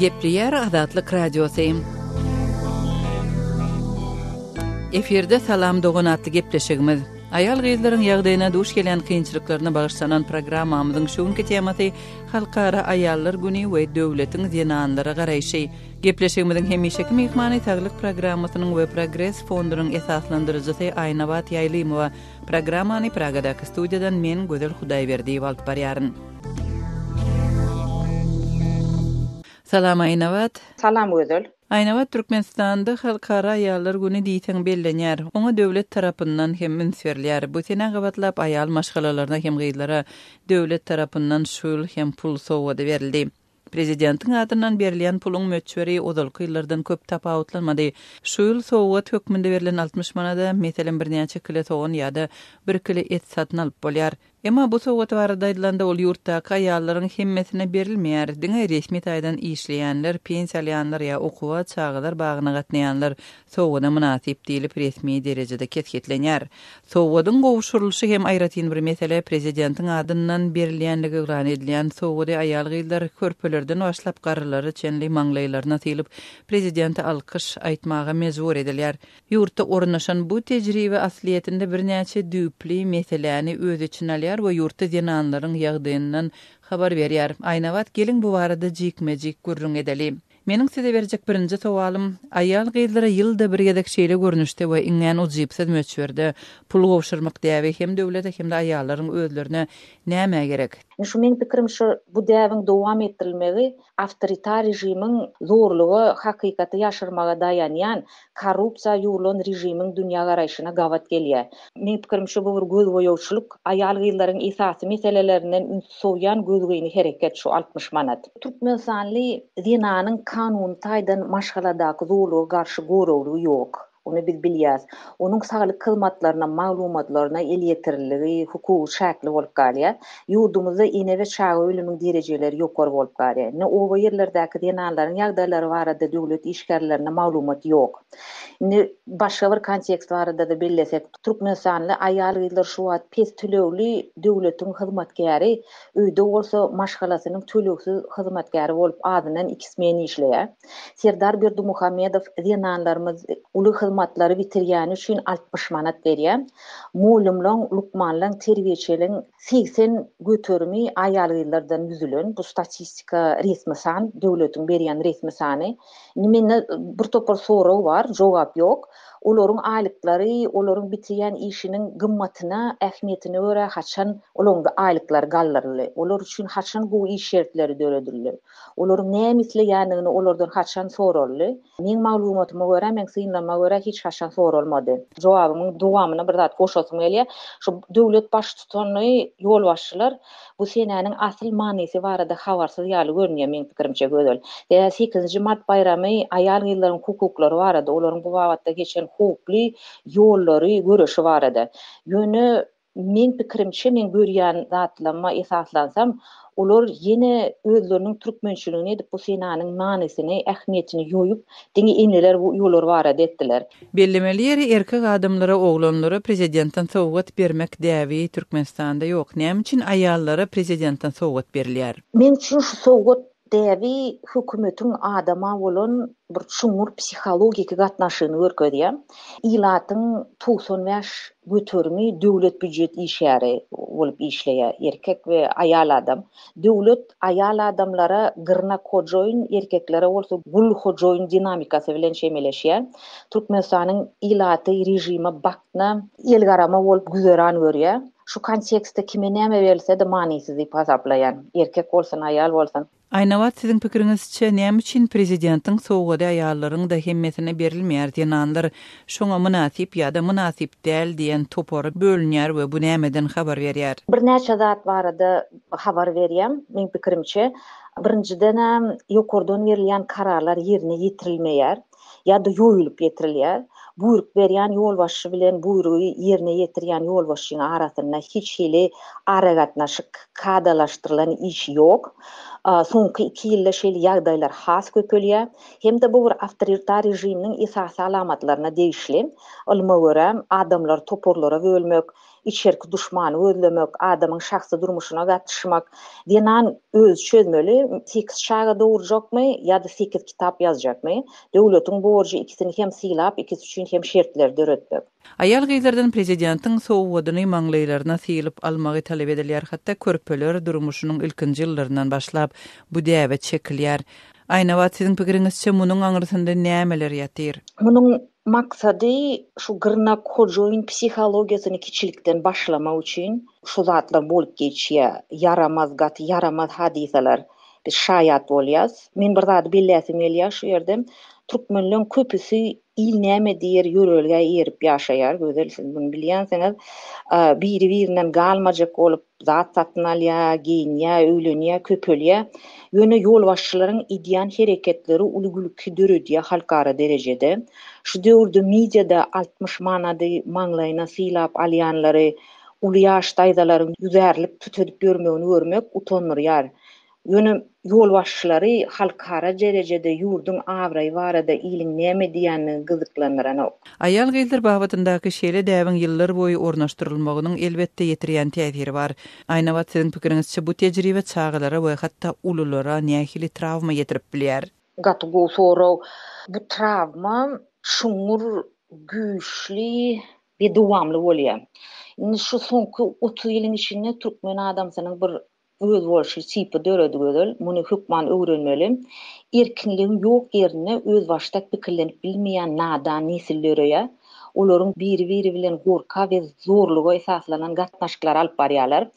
Gepriyer Azatlyk Radiosyň. Eferde salam dogan atly gepleşigimiz. Ayal gyzlaryň ýagdaýyna duş gelen kynçylyklaryna bagyşlanan programmamyzyň şuňky temasy Halkara Ayallar Güni we döwletiň zenanlara garaýşy. Gepleşigimiziň hemişeki mehmany taglyk programmasynyň we Progress fondunyň esaslandyrjysy Aýnawat Ýaýlymowa. Programmany Pragadaky studiýadan men Gözel Hudaýberdiýew alyp barýaryn. Salam Aýnawat. Salam Gözel. Aýnawat Türkmenistanda Halkara Ayallar Güni diýsen bellenýär. Oňa döwlet tarapyndan hem ünsürler. Bu sene gabatlap ayal maşgalalaryna hem gyzlara döwlet tarapyndan şul hem pul sowgady berildi. Prezidentiň adyndan berilýän puluň möçberi ozalky ýyllardan köp tapawutlanmady. Şul sowgat hökmünde berilen 60 manada meselen bir näçe kilo soğan ýa-da 1 kilo et satyn alyp bolýar. Emma bu sowgat barada aýdylanda ol ýurtdaky aýallaryň hemmesine berilmeýär. Diňe resmi taýdan işleýänler, pensiýalyanlar ýa okuwa çağlar bagyna gatnaýanlar sowgada münasip diýilip resmi derejede ketgetlenýär. Sowgadyň gowuşurulşy hem aýratyn bir mesele prezidentiň adyndan berilýänligi ýan edilýän sowgady aýal gyzlar körpelerden başlap garrylary çenli maňlaýlaryna tylyp prezidenti alkyş aýtmaga mejbur edilýär. Ýurtda ornaşan bu tejribe asliýetinde bir näçe düpli meseleni öz içine alýar we ýurtda zenanlaryň ýagdaýyndan habar berýär. Aýnawat gelin bu barada jikmejik gurrun edeli. Meniň size berjek birinji sowalym, aýal gyzlara ýylda bir gedek şeýle görnüşde we iňen ujypsy möçberde pul gowşurmak däbi hem döwlete hem de aýallaryň özlerine näme gerek? Şu men pikirim şu bu däwin dowam etdirilmegi awtoritar rejimiň zorlugy hakykaty ýaşyrmaga daýanýan korrupsiýa ýurlan rejimiň dünýä garaýşyna gawat gelýär. Men pikirim şu bu bir göz boýawçylyk aýal gyzlaryň esasy meselelerinden soýan gözgüýni hereket şu 60 manat. Türkmenistanly zenanyň kanun taýdan maşgaladaky zorlugy garşy gorowlugy ýok. Onu biz bilýäs. Onuň saglyk hyzmatlaryna, maglumatlaryna elýetiriligi, hukuky şäkli bolup galýar. Ýurdumyzda ene we çağa ölümiň derejeleri ýokary bolup galýar. Ne o ýerlerdäki denanlaryň ýagdaýlary barada döwlet işgärlerine maglumat ýok. Ne başga bir kontekst barada da bellesek, Türkmenistanly aýal gyzlar şu wagt pes tölewli döwletiň hyzmatkary, öýde bolsa maşgalasynyň tölewsiz hyzmatkary bolup adynan ikismeni işleýär. Serdar Berdimuhammedow denanlarymyz uly hyzmatlary bitirýän üçin 60 manat berýär. Molumlaň, lukmanlaň, terbiýeçiliň 80 götermi aýal gyzlardan ýüzülen bu statistika resmi san, döwletiň berýän resmi sany. Nimeni bir topar soraw bar, jogap ýok. Olaryň aýlyklary, olaryň bitirýän işiniň gymmatyna, ähmiýetine görä haçan olaryň aýlyklary gallyrly. Olar üçin haçan bu iş şertleri döredildi. Olaryň näme isleýänligini olardan haçan sorarly. Men maglumatyma görä, men synlama görä hiç haçan sorulmady. Jogabymyň dowamyna bir zat goşasym gelýär. Şu döwlet baş tutany ýolbaşçylar bu senäniň asyl manysy barada habarsyz ýaly görünýär men pikirimçe gözel. 8-nji mart bayramy aýal gyzlaryň hukuklary barada, olaryň bu wagtda geçen hukukly ýollary göreşi barada. Ýöne men pikirimçe men görýän zatlama esaslansam olar ýene özleriniň türkmençiligini edip bu senanyň manysyny, ähmiýetini ýoýup, diňe ineler bu ýollar barada etdiler. Bellemeleri erkek adamlara, oğlanlara prezidentden sowgat bermek däbi Türkmenistanda ýok. Näme üçin aýallara prezidentden sowgat berilýär? Men üçin şu sowgat däbi hökümetiň adama bolan bir çuňur psihologik gatnaşygyny görkezýär. Ilatyň 95 götermi döwlet büdjet işleri bolup işleýär erkek we aýal adam. Döwlet aýal adamlara gyrna kojoýun, erkeklere bolsa gul kojoýun dinamikasy bilen şemeleşýär. Türkmenistanyň ilaty rejimi bakna elgarama bolup güzeran görýär. Şu kontekstde kime näme berilse de manysyz diýip hasaplaýan. Erkek bolsun, aýal bolsun. Aýnawat siziň pikiриňizçe näme üçin prezidentiň sowgady aýallaryň da hemmesine berilmeýär diýenler şoňa münasip ýa-da münasip däl diýen topary bölünýär we bu nämeden habar berýär? Bir näçe zat barada habar berýär. Men pikirimçe birinciden ýokardan berilýän kararlar ýerine ýetirilmeýär ýa-da ýoýulyp ýetirilýär. Buyruk berýän ýolbaşçy bilen buyrugy ýerine ýetirýän ýolbaşçyň arasynda hiç hili aragatnaşyk, kadalaşdyrylan iş ýok. Soňky 2 ýylda şeýle ýagdaýlar has köpelýär. Hem de bu bir awtoritar rejimiň esasy alamatlaryna değişli. Olma görä adamlar toporlara bölmek, içerki düşmanı özlemek, adamın şahsy durmuşyna gatnaşmak diýen öz çözmeli 8 şaga dowurjakmy ýa-da 8 kitap ýazjakmy? Döwletiň borjy ikisini hem silap, ikisi üçin hem şertler döretmek. Ayal gyýlardan prezidentin sowwadyny maňlaýlaryna silip almagy talep edilýär. Hatda körpeler durmuşynyň ilkinji ýyllaryndan başlap bu däwet çekilýär. Aýna wagt siziň pikiriňizçe munyň aňyrtynda nämeler ýatyr? Munyň maksady şu gyrnak hojoýyn psihologiýasyny kiçilikden başlamak üçin şu zatlar bolup geçýär. Yaramaz gat, yaramaz hadisalar. Biz şaýat bolýas. Men bir zat billäsim gelýär şu ýerde. Türkmenliň köpüsi il näme diýer ýörelge ýerip ýaşaýar. Gözel siz bunu bilýänsiňiz. Biri-birinden galmajak bolup zat satyn alýar, giyinýär, öýlenýär, köpelýär. Ýöne ýol başçylaryň ideýan hereketleri ulugulukky döredýär halkara derejede. Şu döwürde mediada 60 manady maňlaýyna silap alýanlary, uly ýaşda aýdalaryň ýüzärlik tutulup görmegini görmek utanyrýar. Ýöne ýol başçylary halkara derejede ýurdun awraý barada iliň näme diýänini gyzyklandyran. Ayal gyýlar babatyndaky şeýle däwiň ýyllar boýy ornaşdyrylmagynyň elbetde ýetirýän täsiri bar. Aýna wagt siziň pikiriňizçe bu tejribe çağalara we hatda ululara nähili travma ýetirip bilýär? Gatgu sorag bu travma şuňur güýçli we dowamly bolýar. Şu soňky 30 ýylyň içinde türkmen adamsynyň bir öz bolşy çypy döredi gözel, muny hukman öwrenmeli. Erkinligiň ýok ýerine öz başda pikirlenip bilmeýän nadan nesillere olaryň biri-biri bilen gorka we zorluga esaslanan gatnaşyklar alyp barýarlar.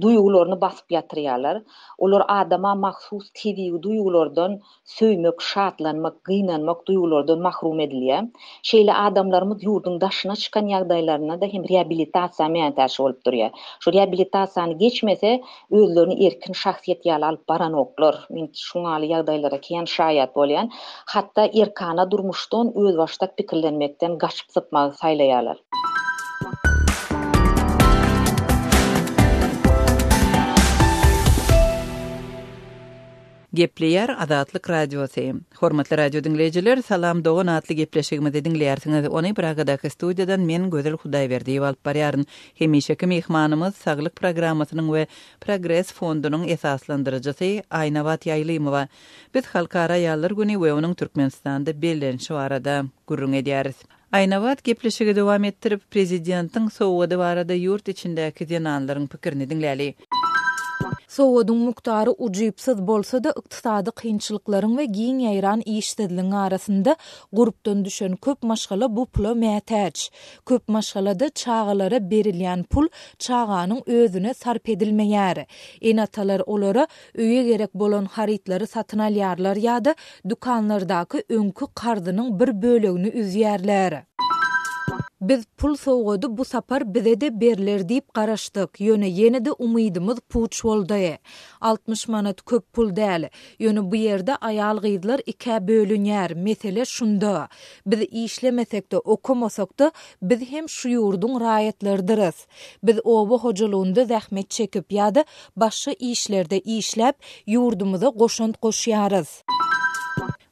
Duýgularyny basyp ýatyrýarlar. Olar adama mahsus tebii duýgulardan söýmek, şatlanmak, gynanmak duýgulardan mahrum edilýär. Şeýle adamlarymyz ýurdun daşyna çykan ýagdaýlaryna da hem reabilitasiýa meňtäşi bolup durýar. Şu reabilitasiýany geçmese özlerini erkin şahsiýet ýaly alyp baran oklar. Men şuňaly ýagdaýlara kän şaýat bolýan. Hatda erkana durmuşdan öz başda pikirlenmekden gaçyp sypmagy saýlaýarlar. Gepleýär Azatlyk radiosy. Hormatly radio dinleýijiler, salam dogan atly gepleşigimizi dinleýärsiňiz. Ony Pragadaky studiýadan men Gözel Hudaýberdi alyp barýaryn. Hemişeki mehmanymyz Saglyk programmasynyň we Progress fondunyň esaslandyrjysy Aýna Wagt Ýaýlymowa. Biz halkara ýallar güni we onuň Türkmenistanda bellenşi barada gurrun edýäris. Aýna Wagt gepleşigi dowam etdirip prezidentiň sowgady barada ýurt içindäki denanlaryň pikirini dinläli. Sowgadyň muktary ujypsyz bolsa da ykdysady kynçylyklaryň we giň ýaýran işdediliň arasynda gurupdan düşen köp maşgala bu pula mätäç. Köp maşgalada çağalara berilýän pul çağanyň özüne sarp edilmeýär. Enatalar olara öýe gerek bolan harytlary satyn alýarlar ýa-da dukanlardaky öňkü kardynyň bir bölegini üzýärler. Biz pul sowgady bu sapar bize de berler diýip garaşdyk. Ýöne ýene-de umydymyz puç boldy. 60 manat köp pul däl. Ýöne bu ýerde aýal gyzlar iki bölünýär. Mesele şunda. Biz işlemesek de okumasak da biz hem şu ýurdun raýatlardyryz. Biz oba hojalygynda zähmet çekip ýa-da başga işlerde işläp ýurdumyza goşant goşýarys.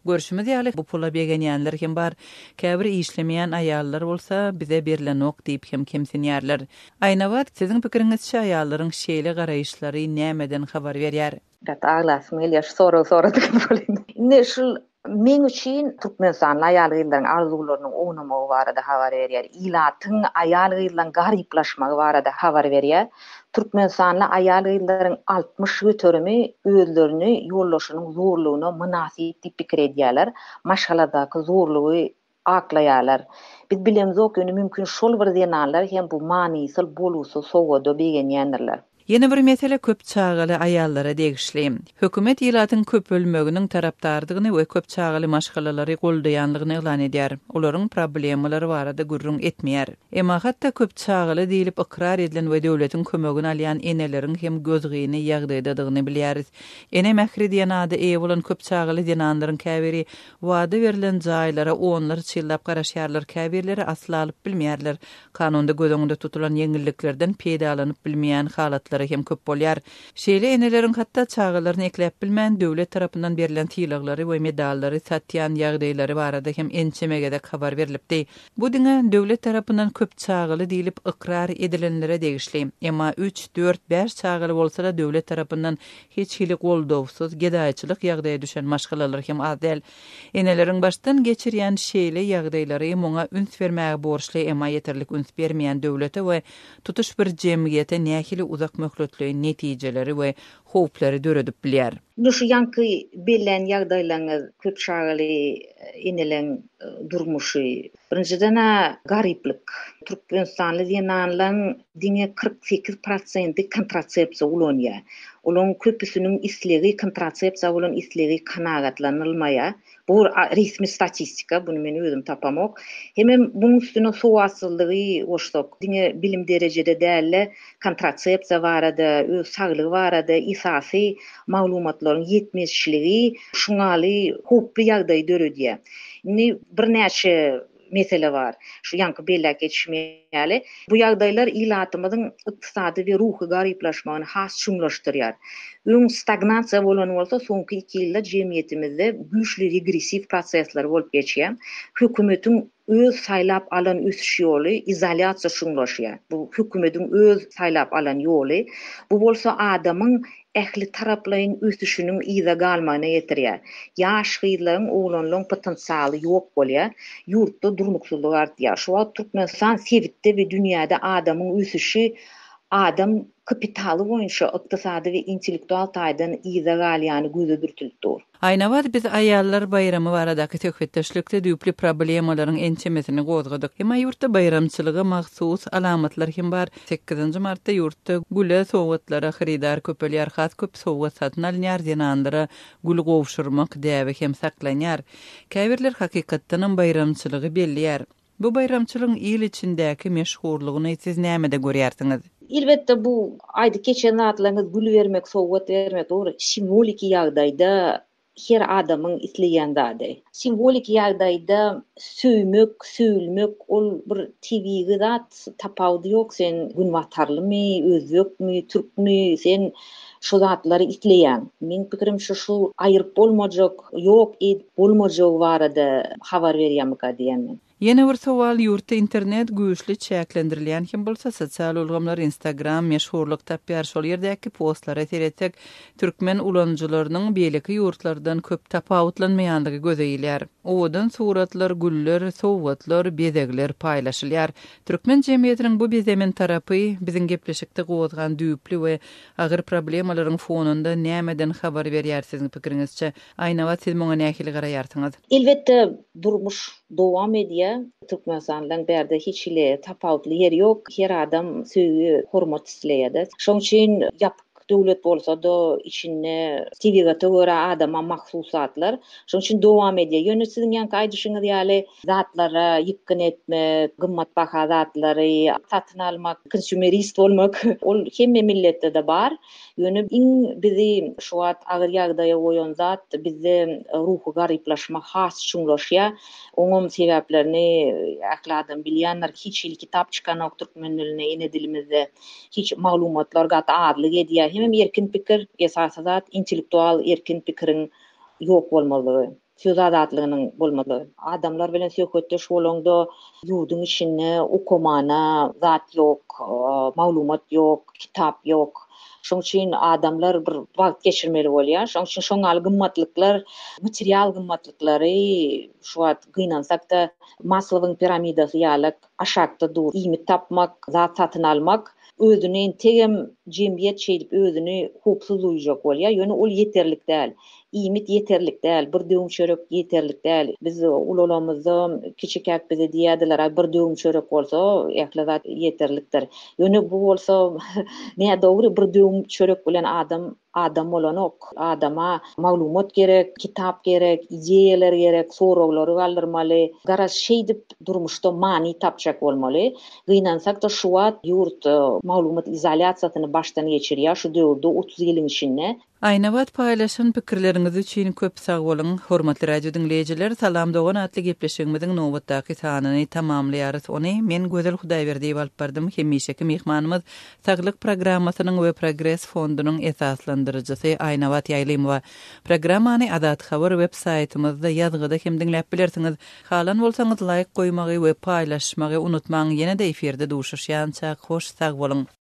Görüşimiz ýaly bu pula begenýänler hem bar. Käbir işlemeýän aýallar bolsa bize berilen ok diýip hem kemsinýärler. Aýna wagt siziň pikiriňizçe aýallaryň şeýle garaýşlary nämeden habar berýär? Dat aglasym elýär soraw diýip bolýan. Indi şu men üçin Türkmenistan aýal gyzlaryň arzularynyň oňamagy barada habar berýär. Ilatyň aýal gyzlaryň garyplaşmagy barada habar berýär. Türkmenistanly aýal gyzlaryň 60 göterimi özlerini ýollaşynyň zorlugyna münasip diýip pikir edýärler. Maşgaladaky zorlugy aklaýarlar. Biz bilemiz ok, mümkin şol bir denanlar hem bu manysyl bolusy sowgada begenýändirler. Yeni bir mesele köp çağaly aýallara degişli. Hökümet ýylatyň köp bölmeginiň tarapdardygyny we köp çağaly maşgalalary goldaýanlygyny eglan edýär. Olaryň problemalary barada gurrun etmeýär. Emma hatda köp çağaly diýilip ikrar edilen we döwletiň kömegini alýan eneleriň hem gözgyny ýagdaýdadygyny bilýäris. Ene mähri diýen ady eýe bolan köp çağaly denanlaryň käbiri wada berilen jaýlara onlar çyllap garaşýarlar, käbirleri asla alyp bilmeýärler. Kanunda göz öňünde tutulan ýeňilliklerden peýdalanyp bilmeýän halatlar maşgalaları hem köp bolýar. Şeýle enelerin hatda çağılaryny ekläp bilmän döwlet tarapyndan berilen tiýlaglary we medallary satýan ýagdaýlary barada hem ençemegede habar berilipdi. Bu diňe döwlet tarapyndan köp çağıly diýilip ikrar edilenlere degişli. Emma 3, 4, 5 çağıly bolsa-da döwlet tarapyndan hiç hili goldowsuz gedaýçylyk ýagdaýa düşen maşgalalar hem az däl. Enelerin başdan geçirýän şeýle ýagdaýlary muňa üns bermäge borçly, emma ýeterlik üns bermeýän döwlete we tutuş bir jemgyýete nähili uzak möhletli netijeleri we howplary döredip bilýär. Şu yankı belen ýagdaýlaryň köp çağıly eneleň durmuşy. Birinciden gariplik. Türkmenistanly diýenanlaryň diňe 48% kontrasepsiýa ulanýar. Olaryň köpüsiniň islegi kontrasepsiýa bolan islegi kanagatlanylmaýar. Bu resmi statistika, bunu men özüm tapamok. Hemem bunun üstüne sowatsyzlygy oşdok. Diňe bilim derejede dälle kontrasepsiýa barada, öz saglygy barada isasy maglumatlaryň ýetmeşligi şuňaly hoply ýagdaý döredýär. Bir näçe mesele var. Şu yankı bella geçmeýäli. Bu ýagdaýlar ilatymyzyň ykdysady we ruhy garyplaşmagyny has şuňlaşdyrýar. Stagnasiýa bolan bolsa, soňky 2 ýylda jemgyýetimizde güýçli regressiv prosesler bolup geçýär. Hökümetiň öz saýlap alan ösüş ýoly izolasiýa şuňlaşýar. Bu hökümetiň öz saýlap alan ýoly. Bu bolsa adamyň ähli taraplaryň ösüşiniň ýyza galmagyna ýetirýär. Ýaş gyzlaryň, oglanlaryň potensialy ýok bolýar. Ýurtda durmuksuzlyk artýar. Şoňa Türkmenistan sebitde we dünýäde adamyň ösüşi adam kapitaly boýunça ykdysady we intellektual taýdan ýyza galýany göze dürtülipdir. Aýnawat biz aýallar bayramy baradaky töhfetdeşlikde düýpli problemalaryň ençemesini gozgadyk. Emma ýurtda bayramçylyga mahsus alamatlar hem bar. 8-nji martda ýurtda güle sowgatlara xaridar köpelýär, has köp sowgat satyn alýar diýenandara gül gowşurmak däwe hem saklanýar. Käbirler hakykatdan bayramçylygy bellýär. Bu bayramçylygyň ýyl içindäki meşhurlygyny siz näme-de görýärsiňiz? Elbette bu aýdy geçen zatlaryňyz gül bermek, sowgat bermek dogry simbolik ýagdaýda her adamyň isleýän zady. Simbolik ýagdaýda söýmek, söýülmek ol bir tebii zat tapawdy ýok. Sen günwatarlymy, özbekmi, türkmi, sen şu zatlary isleýän. Men pikirimçe şu aýryp bolmajak, ýok bolmajak barada habar berýärmika diýenmen. Yeni bir sowal ýurtda internet güýçli çäklendirilýän hem bolsa sosial ulgamlar Instagram meşhurlyk tapýar. Şol ýerdäki postlara teretsek türkmen ulanjylarynyň beýleki ýurtlardan köp tapawutlanmaýanlygy gözeýilýär. Owadan suratlar, güller, sowgatlar, bezegler paýlaşylýar. Türkmen jemgyýetiniň bu bezemen tarapy biziň gepleşikde gowazgan düýpli we agyr problemalaryň fonunda nämeden habar berýär siziň pikiriňizçe? Aýnawat siz muňa nähili garaýarsyňyz? Elbette durmuş dowam edýär. Türkmenistandan berde hiç ile tapawutly yer ýok. Her adam söýgü, hormat isleýär. Şoň üçin döwlet bolsa da içinde TV'ga töre adama mahsusatlar. Şoň üçin dowam edýär. Ýöne siziň ýanky aýdyşyňyz ýaly zatlara ýykyn etmek, gymmat baha zatlary satyn almak, konsumerist bolmak ol hemme milletde de bar. Ýöne bizi şu wagt agyr ýagdaýa goýan zat bizi ruhy garyplaşma has şuňlaşýar. Oňam sebäplerini akladan bilýänler. Hiç il kitap çykan türkmen diline ene dilimizde hiç maglumatlar gata adlyk edýär. Hem erkin pikir esasy zat intellektual erkin pikiriň ýok bolmalygy. Söz azatlygynyň bolmalygy. Adamlar bilen söhbetdeş bolanda ýurdun içinde okumana zat ýok, maglumat ýok, kitap ýok. Şoň üçin adamlar bir wagt geçirmeli bolýar. Şoň üçin şoňal gymmatlyklar, material gymmatlyklary şu wagt gynansak da Maslow'un piramidasy ýaly aşakda dur. Ýmy tapmak, zat satyn almak özüni tegem jemgyýet çeýip özüni hukuksyz duýjak bolýar. Ýöne ol ýeterlik däl. İmit yeterlik däl, bir döwüm çörek yeterlik däl. Biz ulalamyzda kiçikak bize diýerdiler, bir döwüm çörek bolsa, ýaklazat yeterlikdir. Ýöne bu bolsa ne dogry bir döwüm çörek bilen adam bolanok. Adama maglumat gerek, kitap gerek, ideýalar gerek, soraglary galdyrmaly. Garaz şeý dip durmuşda mani tapjak bolmaly. Gynansak da şu wagt ýurt maglumat izolasiýasyny başdan geçirýär. Şu döwürde 30 ýylyň içinde Aynabat paylaşan pikirleriniz üçin köp sag bolun. Hormatly radio dinleyijiler, salam dogan atly gepleşigimiziň nowatdaky sanyny tamamlaýarys. Ony men Gözel Hudaýberdi diýip alyp bardym. Hemişeki mehmanymyz Saglyk programasynyň we Progress fondunyň esaslandyrjysy Aynabat Ýaýlymowa. Programmany Adat Habar web saytymyzda ýazgyda hem dinläp bilersiňiz. Halan bolsaňyz like goýmagy we paýlaşmagy unutmaň. Ýene-de eferde duşuşýança hoş sag bolun.